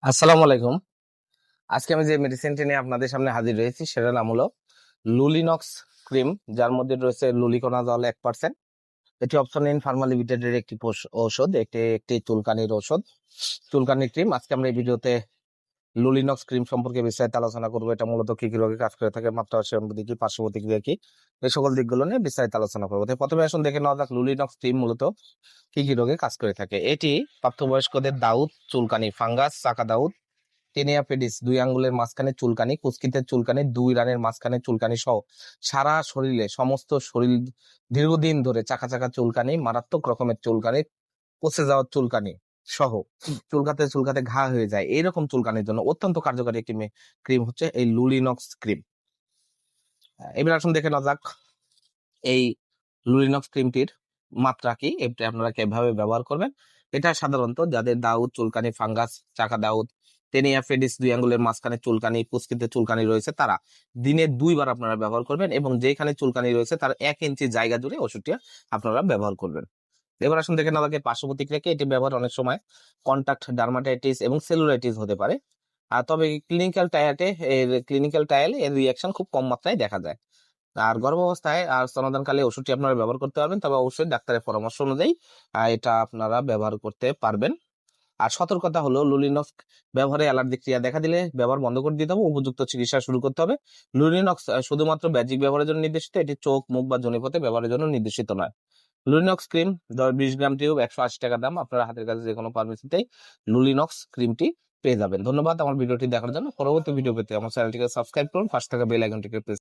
আসসালামু আলাইকুম। আজকে আমি যে মেডিসিনটি নিয়ে আপনাদের সামনে হাজির হয়েছি সেটার নাম হলো লুলিনক্স ক্রিম, যার মধ্যে রয়েছে লুলিকোনাজল 1%। এটি অপশনিন ফার্মা লিমিটেডের একটি ঔষধ, একটি একটি চুলকানির ঔষধ, চুলকানির ক্রিম। আজকে আমরা এই ভিডিওতে লুলিনক্স ক্রিম সম্পর্কে বিস্তারিত আলোচনা করবো। এটা মূলত কি কি রোগে কাজ করে থাকে, মাত্রা সেবনবিধি কি, পার্শ্ব প্রতিক্রিয়া কি, এই সকল দিকগুলো নিয়ে বিস্তারিত আলোচনা করবো। তো প্রথমে আসুন দেখে নেওয়া যাক লুলিনক্স ক্রিম মূলত কি কি রোগে কাজ করে থাকে। এটি প্রাপ্তবয়স্কদের দাউদ, চুলকানি, ফাঙ্গাস, চাকা দাউদ, টেনিয়া পেডিস, 2 আঙ্গুলের মাঝখানে চুলকানি, কুচকিতের চুলকানি, 2 রানের মাঝখানে চুলকানি সহ সারা শরীরে, সমস্ত শরীর দীর্ঘদিন ধরে চাকা চাকা চুলকানি, মারাত্মক রকমের চুলকানি, পচে যাওয়ার চুলকানি সহ চুলকাতে চুলকাতে ঘা হয়ে যায়, এইরকম চুলকানির জন্য অত্যন্ত কার্যকরী একটি ক্রিম হচ্ছে এই লুলিনক্স ক্রিম। এবার আসুন দেখে নেওয়া যাক এই লুলিনক্স ক্রিমটির মাত্রা কি, এটা আপনারা কিভাবে ব্যবহার করবেন। এটা সাধারণত যাদের দাউদ, চুলকানি, ফাঙ্গাস, চাকা দাউদ, টেনিয়া ফেডিস, 2 আঙ্গুলের মাঝখানে চুলকানি, পুচকিতে চুলকানি রয়েছে, তারা দিনে 2 বার আপনারা ব্যবহার করবেন এবং যেখানে চুলকানি রয়েছে তার 1 ইঞ্চি জায়গা জুড়ে ওষুধটি আপনারা ব্যবহার করবেন। এবার আসুন দেখে নেওয়া যাক পার্শ্ব প্রতিক্রিয়া। এটি ব্যবহার অনেক সময় কন্টাক্ট ডার্মাটাইটিস এবং সেলুলাইটিস হতে পারে, আর তবে ক্লিনিক্যাল ট্রায়ালে এর রিয়াকশন খুব কম মাত্রায় দেখা যায়। আর গর্ভাবস্থায় আর স্তনদানকালে ওষুধটি আপনারা ব্যবহার করতে পারবেন, তবে অবশ্যই ডাক্তারের পরামর্শ অনুযায়ী এটা আপনারা ব্যবহার করতে পারবেন। আর সতর্কতা হলো, লুলিনক্স ব্যবহারে অ্যালার্জি ক্রিয়া দেখা দিলে ব্যবহার বন্ধ করে দিতে হবে, উপযুক্ত চিকিৎসা শুরু করতে হবে। লুলিনক্স শুধুমাত্র বাহ্যিক ব্যবহারের জন্য নির্দেশিত, এটি চোখ, মুখ বা যোনিপথে ব্যবহারের জন্য নির্দেশিত নয়। লুলিনক্স ক্রিম 20 গ্রাম টিউব, 180 টাকা দাম। আপনারা হাতের কাছে যে কোনো ফার্মেসিতেই লুলিনক্স ক্রিমটি পেয়ে যাবেন। ধন্যবাদ আমার ভিডিওটি দেখার জন্য। পরবর্তী ভিডিও পেতে আমার চ্যানেলটিকে সাবস্ক্রাইব করুন, পাশে থাকা বেল আইকনটিকে প্রেস